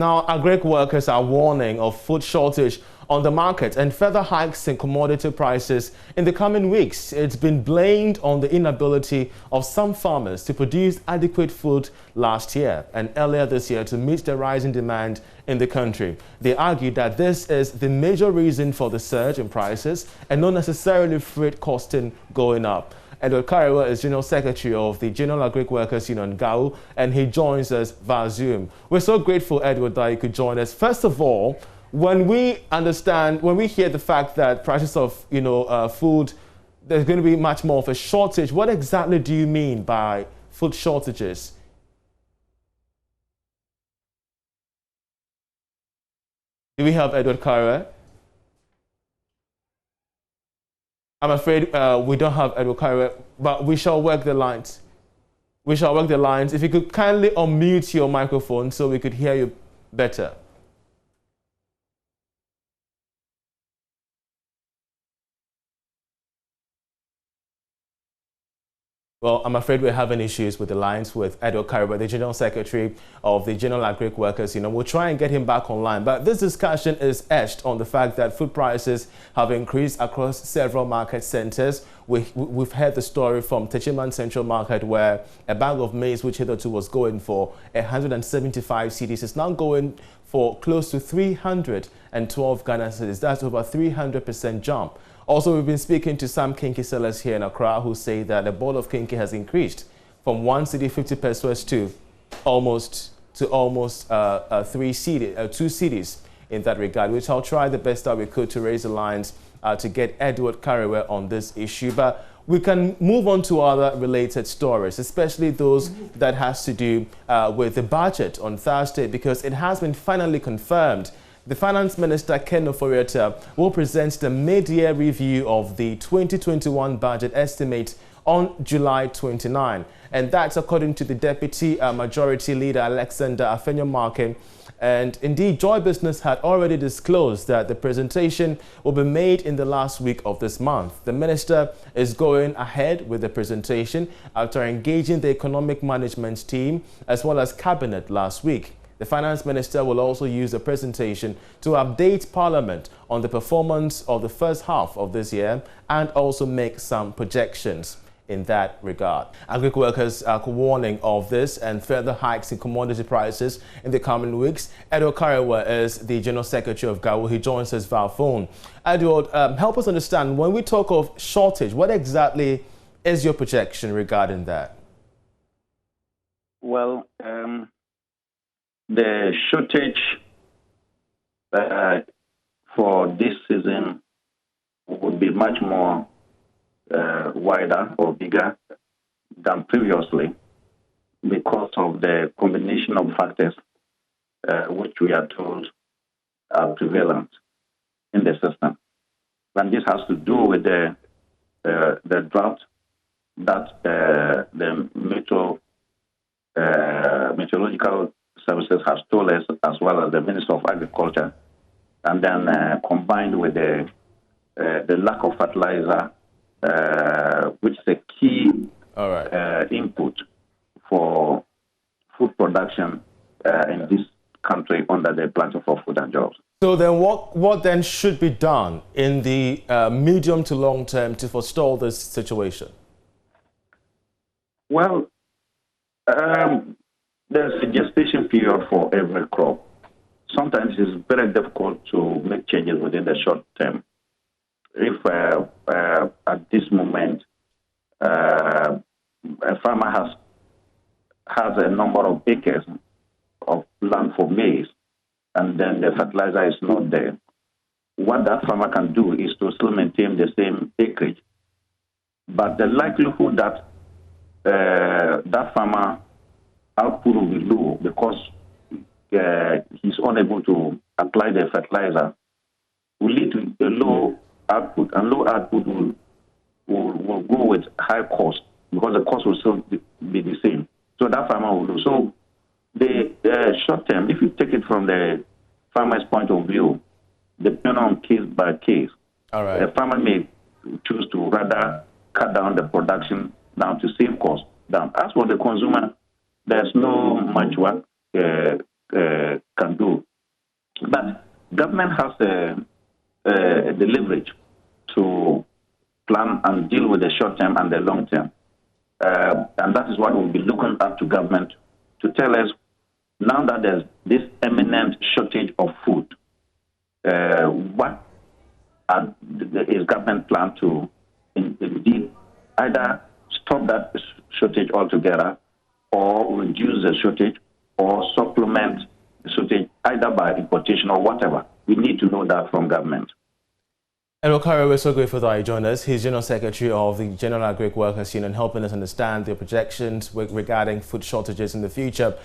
Now, agric workers are warning of food shortage on the market and further hikes in commodity prices in the coming weeks. It's been blamed on the inability of some farmers to produce adequate food last year and earlier this year to meet the rising demand in the country. They argue that this is the major reason for the surge in prices and not necessarily freight costing going up. Edward Kariwa is General Secretary of the General Agric Workers Union, GAU, and he joins us via Zoom. We're so grateful, Edward, that you could join us. First of all, when we hear the fact that prices of, food, there's going to be much more of a shortage, what exactly do you mean by food shortages? Do we have Edward Kariwa? I'm afraid we don't have Edward Kariwa, but we shall work the lines. We shall work the lines. If you could kindly unmute your microphone so we could hear you better. Well, I'm afraid we're having issues with the lines with Edward Kariwa, the General Secretary of the General Agric Workers. We'll try and get him back online. But this discussion is etched on the fact that food prices have increased across several market centers. We've heard the story from Techiman Central Market where a bag of maize, which hitherto was going for 175 cedis, is now going for close to 312 Ghana cedis. That's over 300% jump. Also, we've been speaking to some kinky sellers here in Accra who say that the bowl of kinky has increased from 1 cedi 50 pesos to almost 2 cedis in that regard, which I'll try the best that we could to raise the lines to get Edward Kariwa on this issue. But we can move on to other related stories, especially those that has to do with the budget on Thursday, because it has been finally confirmed. The Finance Minister, Ken Oforiatta, will present the mid-year review of the 2021 budget estimate on July 29. And that's according to the Deputy Majority Leader, Alexander Afenyo-Markin. And indeed, Joy Business had already disclosed that the presentation will be made in the last week of this month. The minister is going ahead with the presentation after engaging the economic management team as well as cabinet last week. The Finance Minister will also use the presentation to update Parliament on the performance of the first half of this year and also make some projections in that regard. Agric workers are warning of this and further hikes in commodity prices in the coming weeks. Edward Kariwa is the General Secretary of GAU. He joins us via phone. Edward, help us understand, when we talk of shortage, what exactly is your projection regarding that? Well, the shortage for this season would be much more wider or bigger than previously because of the combination of factors which we are told are prevalent in the system. And this has to do with the drought that the meteorological services has told us, as well as the Minister of Agriculture, and then combined with the lack of fertilizer, which is a key input for food production in this country under the Platform for Food and Jobs. So then what then should be done in the medium to long term to forestall this situation? Well, there's a gestation period for every crop. Sometimes it's very difficult to make changes within the short term. If at this moment a farmer has a number of acres of land for maize, and then the fertilizer is not there, what that farmer can do is to still maintain the same acreage. But the likelihood that that farmer output will be low because he's unable to apply the fertilizer will lead to a low output, and low output will go with high cost because the cost will still be the same. So that farmer will lose. So the short term, if you take it from the farmer's point of view, depending on case by case, the farmer may choose to rather cut down the production down to save cost down. As for the consumer, there's no much work can do government has the leverage to plan and deal with the short term and the long term. And that is what we'll be looking up to government to tell us, now that there's this imminent shortage of food, what is government plan to indeed either stop that shortage altogether or reduce the shortage or supplement the shortage either by importation or whatever. We need to know that from government. Edward Curry, we're so grateful that you joined us. He's General Secretary of the General Agric Workers Union, helping us understand the projections regarding food shortages in the future.